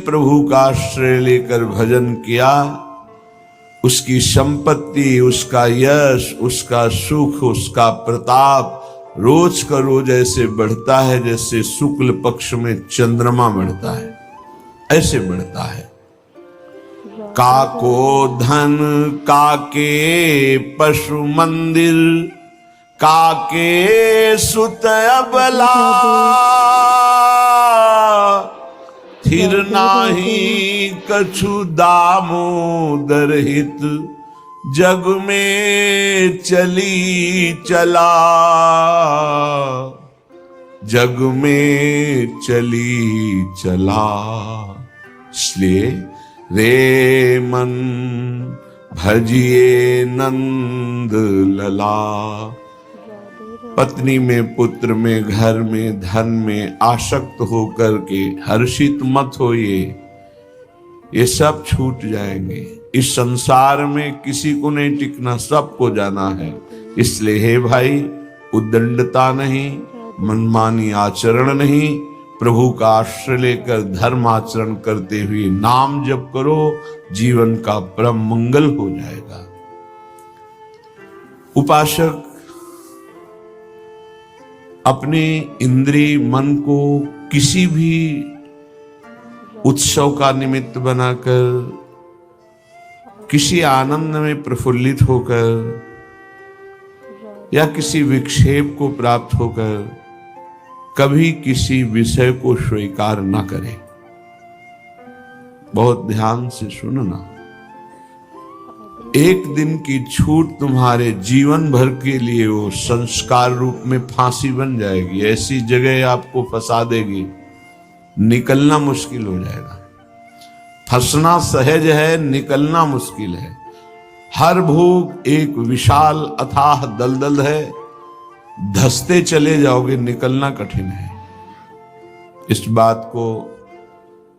प्रभु का आश्रय लेकर भजन किया, उसकी संपत्ति, उसका यश, उसका सुख, उसका प्रताप रोज का रोज ऐसे बढ़ता है जैसे शुक्ल पक्ष में चंद्रमा बढ़ता है, ऐसे बढ़ता है। काको धन काके पशु मंदिर, काके सुत अबला, थिर नाही कछु दामोदर हित, जग में चली चला, जग में चली चला। इसलिए रे मन भजिए नंद लला। पत्नी में, पुत्र में, घर में, धन में आसक्त होकर के हर्षित मत होइए, ये सब छूट जाएंगे। इस संसार में किसी को नहीं टिकना, सबको जाना है। इसलिए हे भाई, उद्दंडता नहीं, मनमानी आचरण नहीं, प्रभु का आश्रय लेकर धर्म आचरण करते हुए नाम जप करो, जीवन का परम मंगल हो जाएगा। उपासक अपने इंद्रिय मन को किसी भी उत्सव का निमित्त बनाकर, किसी आनंद में प्रफुल्लित होकर या किसी विक्षेप को प्राप्त होकर कभी किसी विषय को स्वीकार न करे। बहुत ध्यान से सुनना, एक दिन की छूट तुम्हारे जीवन भर के लिए वो संस्कार रूप में फांसी बन जाएगी, ऐसी जगह आपको फंसा देगी, निकलना मुश्किल हो जाएगा। फंसना सहज है, निकलना मुश्किल है। हर भोग एक विशाल अथाह दलदल है, धंसते चले जाओगे, निकलना कठिन है। इस बात को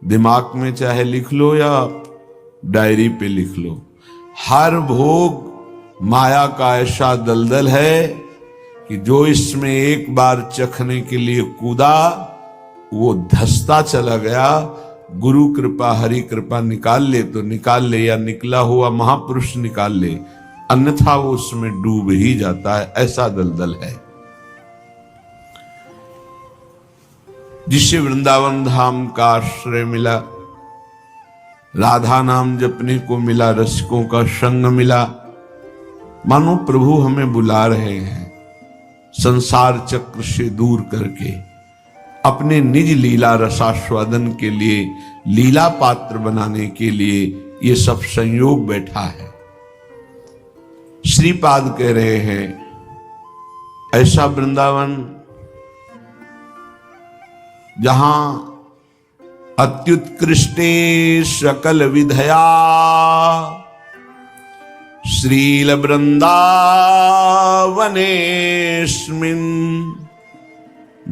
दिमाग में चाहे लिख लो या डायरी पे लिख लो। हर भोग माया का ऐसा दलदल है कि जो इसमें एक बार चखने के लिए कूदा वो धंसता चला गया। गुरु कृपा, हरि कृपा निकाल ले तो निकाल ले, या निकला हुआ महापुरुष निकाल ले, अन्यथा वो उसमें डूब ही जाता है। ऐसा दलदल है। जिसे वृंदावन धाम का आश्रय मिला, राधा नाम जपने को मिला, रसिकों का संग मिला, मानो प्रभु हमें बुला रहे हैं संसार चक्र से दूर करके अपने निज लीला रसास्वादन के लिए, लीला पात्र बनाने के लिए ये सब संयोग बैठा है। श्रीपाद कह रहे हैं ऐसा वृंदावन जहां अत्युत्कृष्टे सकल विधया, श्रील वृंदावनेस्मिन्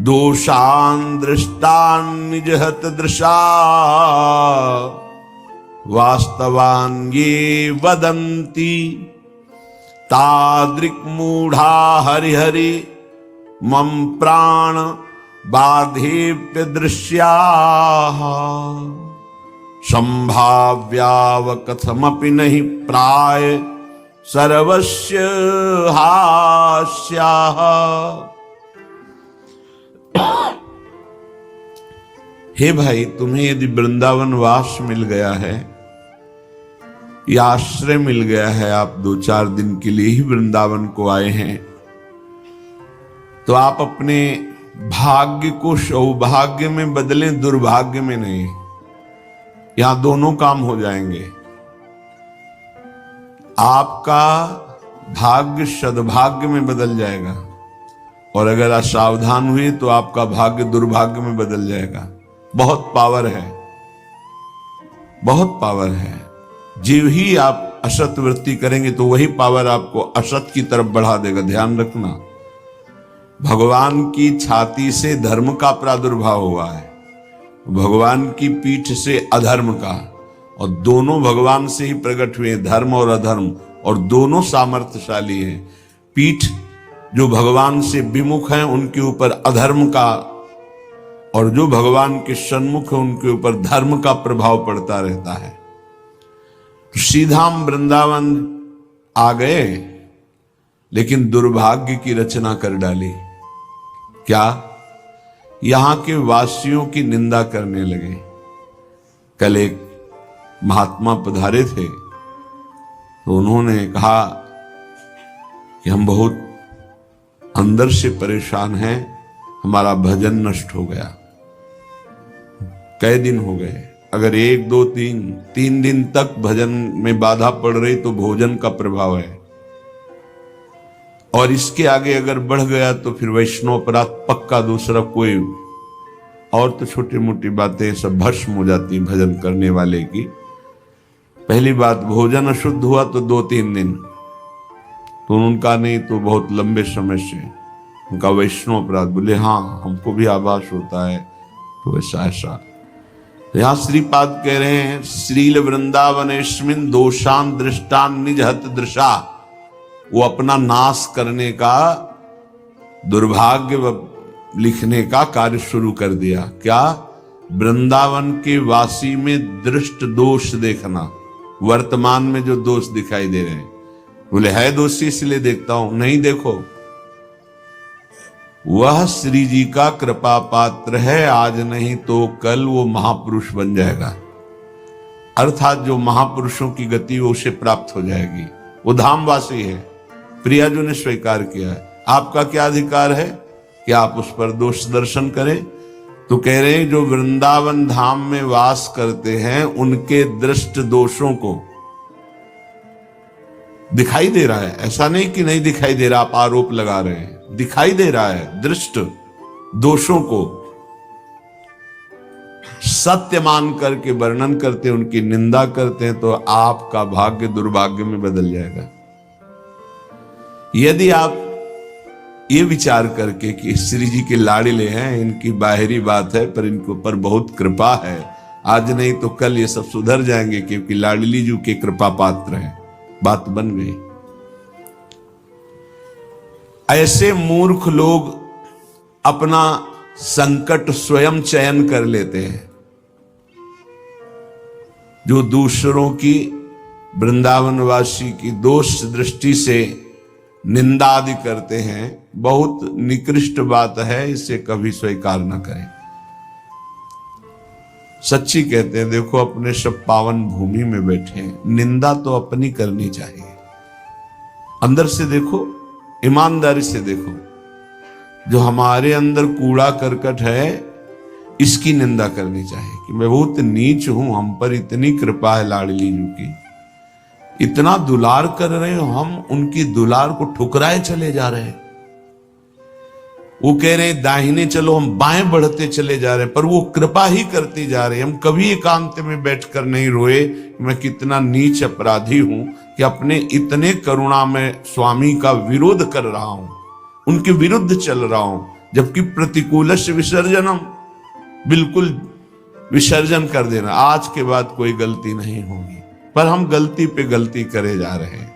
दोषान् दृष्टान् निजहत दृशा, वास्तवान् ये वदन्ति तादृक् मूढ़ा हरिहरि मम प्राण बाधेप्य दृश्याः, संभाव्याव कथमपि नहीं प्राय सर्वस्य हास्याः। हे भाई, तुम्हें यदि वृंदावन वास मिल गया है या आश्रय मिल गया है, आप 2-4 दिन के लिए ही वृंदावन को आए हैं, तो आप अपने भाग्य को सौभाग्य में बदलें, दुर्भाग्य में नहीं। यहां दोनों काम हो जाएंगे। आपका भाग्य सद्भाग्य में बदल जाएगा, और अगर असावधान हुए तो आपका भाग्य दुर्भाग्य में बदल जाएगा। बहुत पावर है, बहुत पावर है। जीव ही आप असत वृत्ति करेंगे तो वही पावर आपको असत की तरफ बढ़ा देगा। ध्यान रखना, भगवान की छाती से धर्म का प्रादुर्भाव हुआ है, भगवान की पीठ से अधर्म का, और दोनों भगवान से ही प्रकट हुए, धर्म और अधर्म, और दोनों सामर्थ्यशाली हैं। पीठ जो भगवान से विमुख हैं उनके ऊपर अधर्म का और जो भगवान के सन्मुख है उनके ऊपर धर्म का प्रभाव पड़ता रहता है। तो सीधा हम वृंदावन आ गए, लेकिन दुर्भाग्य की रचना कर डाली। क्या? यहां के वासियों की निंदा करने लगे। कल एक महात्मा पधारे थे, तो उन्होंने कहा कि हम बहुत अंदर से परेशान हैं, हमारा भजन नष्ट हो गया। कई दिन हो गए, अगर 1 2 3 दिन तक भजन में बाधा पड़ रही तो भोजन का प्रभाव है, और इसके आगे अगर बढ़ गया तो फिर वैष्णव अपराध पक्का। दूसरा कोई और तो छोटी मोटी बातें सब भस्म हो जाती भजन करने वाले की। पहली बात, भोजन अशुद्ध हुआ तो 2-3 दिन, तो उनका नहीं तो बहुत लंबे समय से उनका वैष्णव अपराध। बोले हाँ, हमको भी आभास होता है। तो ऐसा यहां श्रीपाद कह रहे हैं, श्रील वृंदावनेस्मिन दोषान दृष्टान निज हत दृशा। वो अपना नाश करने का, दुर्भाग्य लिखने का कार्य शुरू कर दिया। क्या? वृंदावन के वासी में दृष्ट दोष देखना, वर्तमान में जो दोष दिखाई दे रहे हैं। बोले है दोषी इसलिए देखता हूं। नहीं, देखो वह श्री जी का कृपा पात्र है, आज नहीं तो कल वो महापुरुष बन जाएगा। अर्थात जो महापुरुषों की गति वो उसे प्राप्त हो जाएगी। वो धामवासी है, प्रियाजू ने स्वीकार किया है। आपका क्या अधिकार है कि आप उस पर दोष दर्शन करें? तो कह रहे हैं जो वृंदावन धाम में वास करते हैं उनके दृष्ट दोषों को दिखाई दे रहा है। ऐसा नहीं कि नहीं दिखाई दे रहा, आप आरोप लगा रहे हैं, दिखाई दे रहा है। दृष्ट दोषों को सत्य मान करके वर्णन करते हैं, उनकी निंदा करते हैं, तो आपका भाग्य दुर्भाग्य में बदल जाएगा। यदि आप ये विचार करके कि श्री जी के लाड़िले हैं, इनकी बाहरी बात है पर इनके ऊपर बहुत कृपा है, आज नहीं तो कल ये सब सुधर जाएंगे क्योंकि लाडली जी के कृपा पात्र हैं, बात बन गई। ऐसे मूर्ख लोग अपना संकट स्वयं चयन कर लेते हैं। जो दूसरों की, वृंदावनवासी की दोष दृष्टि से निंदा आदि करते हैं, बहुत निकृष्ट बात है, इसे कभी स्वीकार न करें। सच्ची कहते हैं, देखो अपने सब पावन भूमि में बैठे हैं, निंदा तो अपनी करनी चाहिए। अंदर से देखो, ईमानदारी से देखो, जो हमारे अंदर कूड़ा करकट है इसकी निंदा करनी चाहिए कि मैं बहुत नीच हूं, हम पर इतनी कृपा है लाडली जी की, इतना दुलार कर रहे हो, हम उनकी दुलार को ठुकराए चले जा रहे हैं। वो कह रहे हैं दाहिने चलो, हम बाएं बढ़ते चले जा रहे हैं, पर वो कृपा ही करती जा रही है। हम कभी एकांत में बैठकर नहीं रोए मैं कितना नीच अपराधी हूं कि अपने इतने करुणा में स्वामी का विरोध कर रहा हूं, उनके विरुद्ध चल रहा हूं, जबकि प्रतिकूलस्य विसर्जनम, बिल्कुल विसर्जन कर देना, आज के बाद कोई गलती नहीं होगी। पर हम गलती पे गलती करे जा रहे हैं।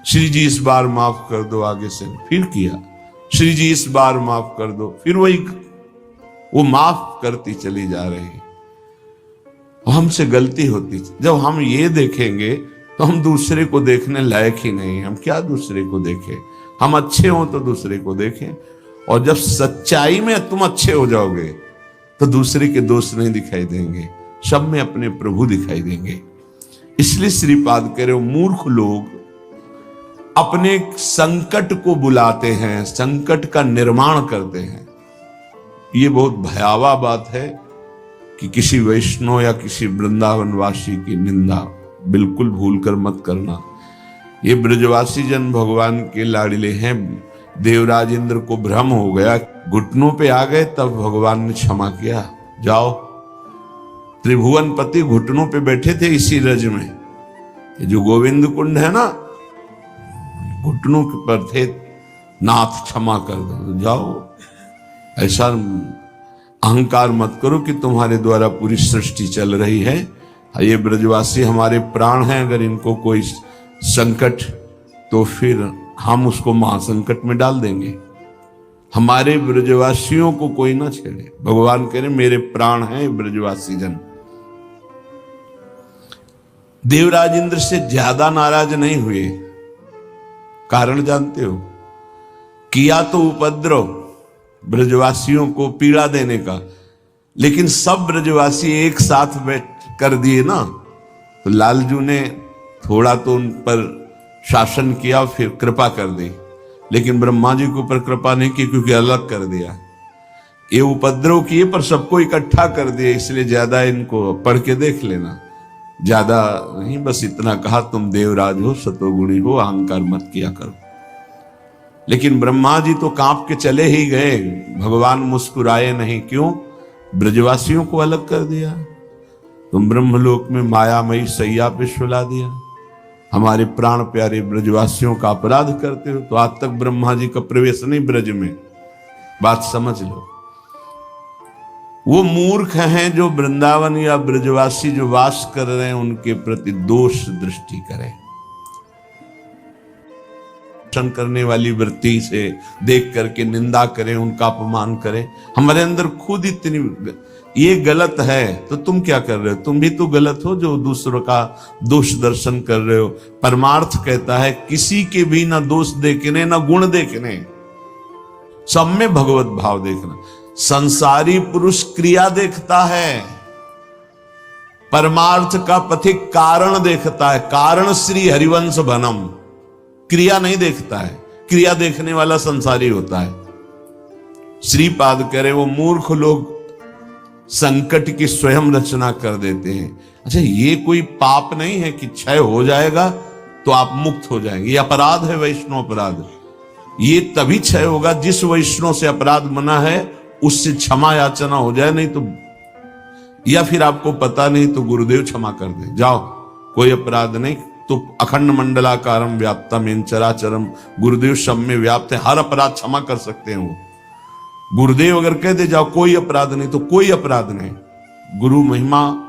श्री जी इस बार माफ कर दो, आगे से फिर किया, श्री जी इस बार माफ कर दो, फिर वही वो माफ करती चली जा रही। हमसे गलती होती, जब हम ये देखेंगे तो हम दूसरे को देखने लायक ही नहीं। हम क्या दूसरे को देखें? हम अच्छे हों तो दूसरे को देखें, और जब सच्चाई में तुम अच्छे हो जाओगे तो दूसरे के दोष नहीं दिखाई देंगे, सब में अपने प्रभु दिखाई देंगे। इसलिए श्रीपाद कह रहे हो, मूर्ख लोग अपने संकट को बुलाते हैं, संकट का निर्माण करते हैं। ये बहुत भयावह बात है कि किसी वैष्णव या किसी वृंदावनवासी की निंदा बिल्कुल भूलकर मत करना। ये ब्रजवासी जन भगवान के लाड़िले हैं। देवराज इंद्र को भ्रम हो गया, घुटनों पे आ गए, तब भगवान ने क्षमा किया। जाओ, त्रिभुवन पति घुटनों पे बैठे थे इसी रज में, ये जो गोविंद कुंड है ना, घुटनों के पर थे, नाथ क्षमा कर दो। जाओ, ऐसा अहंकार मत करो कि तुम्हारे द्वारा पूरी सृष्टि चल रही है। ये ब्रजवासी हमारे प्राण हैं, अगर इनको कोई संकट तो फिर हम उसको महासंकट में डाल देंगे। हमारे ब्रजवासियों को कोई ना छेड़े। भगवान कह रहे मेरे प्राण हैं ब्रजवासी जन। देवराज इंद्र से ज्यादा नाराज नहीं हुए। कारण जानते हो? किया तो उपद्रव ब्रजवासियों को पीड़ा देने का, लेकिन सब ब्रजवासी एक साथ बैठ कर दिए ना, तो लालजू ने थोड़ा तो उन पर शासन किया, फिर कृपा कर दी, लेकिन ब्रह्मा जी के ऊपर कृपा नहीं की, क्योंकि अलग कर दिया। ये उपद्रव किए पर सबको इकट्ठा कर दिया, इसलिए ज्यादा इनको पढ़ के देख लेना, ज्यादा नहीं, बस इतना कहा तुम देवराज हो, सतोगुणी हो, अहंकार मत किया करो। लेकिन ब्रह्मा जी तो कांप के चले ही गए, भगवान मुस्कुराए नहीं। क्यों? ब्रजवासियों को अलग कर दिया। तुम ब्रह्मलोक में मायामयी सैया पे सुला दिया, हमारे प्राण प्यारे ब्रजवासियों का अपराध करते हो। तो आज तक ब्रह्मा जी का प्रवेश नहीं ब्रज में, बात समझ लो। वो मूर्ख हैं जो वृंदावन या ब्रजवासी जो वास कर रहे हैं उनके प्रति दोष दृष्टि करें, करने वाली वृत्ति से देख करके निंदा करें, उनका अपमान करें। हमारे अंदर खुद इतनी ये गलत है तो तुम क्या कर रहे हो? तुम भी तो गलत हो जो दूसरों का दोष दर्शन कर रहे हो। परमार्थ कहता है किसी के भी ना दोष देखने ना गुण देखने, सब में भगवत भाव देखना। संसारी पुरुष क्रिया देखता है, परमार्थ का पथिक कारण देखता है। कारण श्री हरिवंश बनम, क्रिया नहीं देखता है। क्रिया देखने वाला संसारी होता है। श्रीपाद कह रहे वो मूर्ख लोग संकट की स्वयं रचना कर देते हैं। अच्छा, ये कोई पाप नहीं है कि क्षय हो जाएगा तो आप मुक्त हो जाएंगे। ये अपराध है, वैष्णव अपराध। ये तभी क्षय होगा जिस वैष्णव से अपराध मना है उससे क्षमा याचना हो जाए, नहीं तो, या फिर आपको पता नहीं तो गुरुदेव क्षमा कर दे, जाओ कोई अपराध नहीं। तो अखंड मंडलाकारम व्याप्तम इन चराचरम, गुरुदेव सब में व्याप्त है, हर अपराध क्षमा कर सकते हैं वो। गुरुदेव अगर कह दे जाओ कोई अपराध नहीं तो कोई अपराध नहीं। गुरु महिमा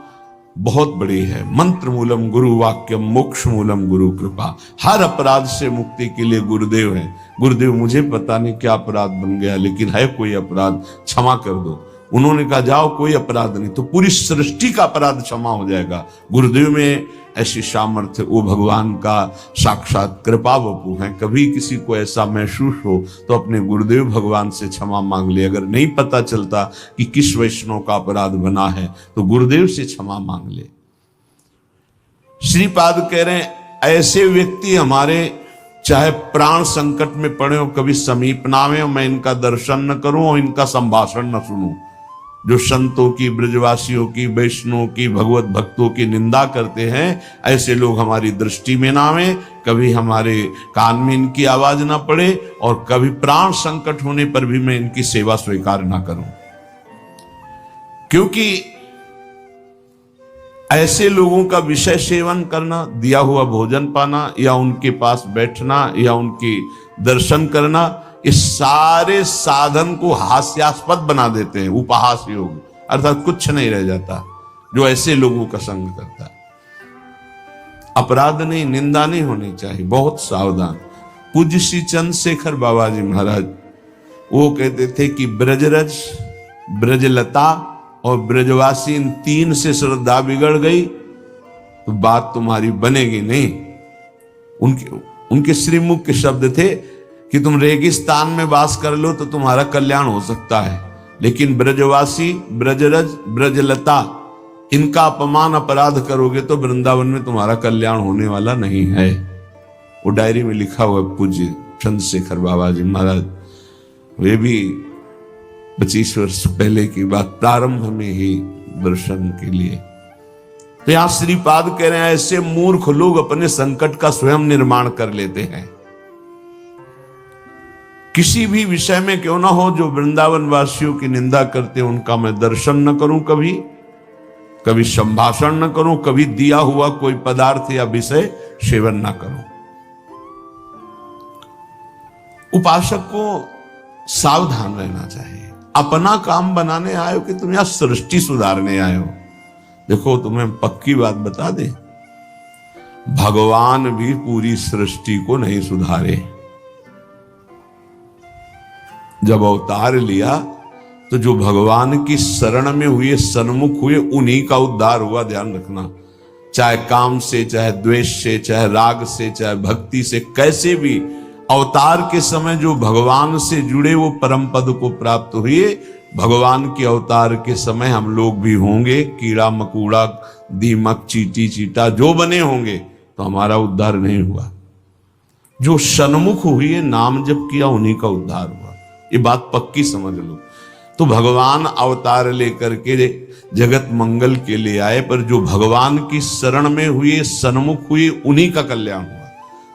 बहुत बड़ी है। मंत्र मूलम गुरु वाक्यम मोक्ष मूलम गुरु कृपा। हर अपराध से मुक्ति के लिए गुरुदेव है। गुरुदेव मुझे पता नहीं क्या अपराध बन गया, लेकिन है कोई अपराध, क्षमा कर दो। उन्होंने कहा जाओ कोई अपराध नहीं, तो पूरी सृष्टि का अपराध क्षमा हो जाएगा। गुरुदेव में ऐसी सामर्थ्य, वो भगवान का साक्षात कृपा वपु है। कभी किसी को ऐसा महसूस हो तो अपने गुरुदेव भगवान से क्षमा मांग ले। अगर नहीं पता चलता कि किस वैष्णव का अपराध बना है तो गुरुदेव से क्षमा मांग ले। श्रीपाद कह रहे हैं ऐसे व्यक्ति हमारे चाहे प्राण संकट में पड़े हो, कभी समीप ना आवे, मैं इनका दर्शन न करूं और इनका संभाषण न सुनूं। जो संतों की, ब्रजवासियों की, वैष्णवों की, भगवत भक्तों की निंदा करते हैं, ऐसे लोग हमारी दृष्टि में ना आवे, कभी हमारे कान में इनकी आवाज ना पड़े, और कभी प्राण संकट होने पर भी मैं इनकी सेवा स्वीकार ना करूं। क्योंकि ऐसे लोगों का विषय सेवन करना, दिया हुआ भोजन पाना, या उनके पास बैठना, या उनकी दर्शन करना, इस सारे साधन को हास्यास्पद बना देते हैं। उपहास योग, अर्थात कुछ नहीं रह जाता जो ऐसे लोगों का संग करता है। अपराध नहीं, निंदा नहीं होनी चाहिए, बहुत सावधान। पूज्य श्री चंद्रशेखर बाबा जी महाराज वो कहते थे कि ब्रजरज, ब्रजलता और ब्रजवासी, इन तीन से श्रद्धा बिगड़ गई तो बात तुम्हारी बनेगी नहीं। उनके श्रीमुख के शब्द थे कि तुम रेगिस्तान में वास कर लो तो तुम्हारा कल्याण हो सकता है, लेकिन ब्रजवासी, ब्रजरज, ब्रजलता, इनका अपमान अपराध करोगे तो वृंदावन में तुम्हारा कल्याण होने वाला नहीं है। वो डायरी में लिखा हुआ पूज्य चंद्रशेखर बाबा जी महाराज, वे भी 25 वर्ष पहले की बात, प्रारंभ में ही दर्शन के लिए। तो यहां श्रीपाद कह रहे हैं ऐसे मूर्ख लोग अपने संकट का स्वयं निर्माण कर लेते हैं। किसी भी विषय में क्यों ना हो, जो वृंदावन वासियों की निंदा करते हैं उनका मैं दर्शन न करूं, कभी संभाषण न करूं, कभी दिया हुआ कोई पदार्थ या विषय सेवन न करूं। उपासक को सावधान रहना चाहिए। अपना काम बनाने आए हो कि तुम यहां सृष्टि सुधारने आए हो। देखो तुम्हें पक्की बात बता दे, भगवान भी पूरी सृष्टि को नहीं सुधारे। जब अवतार लिया तो जो भगवान की शरण में हुए, सन्मुख हुए, उन्हीं का उद्धार हुआ। ध्यान रखना, चाहे काम से, चाहे द्वेष से, चाहे राग से, चाहे भक्ति से, कैसे भी अवतार के समय जो भगवान से जुड़े वो परम पद को प्राप्त हुए। भगवान के अवतार के समय हम लोग भी होंगे, कीड़ा मकोड़ा, दीमक, चींटी चीटा जो बने होंगे, तो हमारा उद्धार नहीं हुआ। जो सन्मुख हुए, नाम जप किया, उन्हीं का उद्धार हुआ। ये बात पक्की समझ लो। तो भगवान अवतार लेकर के जगत मंगल के लिए आए, पर जो भगवान की शरण में हुए, सन्मुख हुए, उन्हीं का कल्याण हुआ।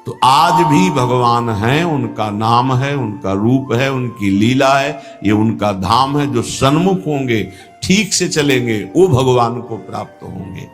तो आज भी भगवान हैं, उनका नाम है, उनका रूप है, उनकी लीला है, ये उनका धाम है। जो सन्मुख होंगे, ठीक से चलेंगे, वो भगवान को प्राप्त होंगे।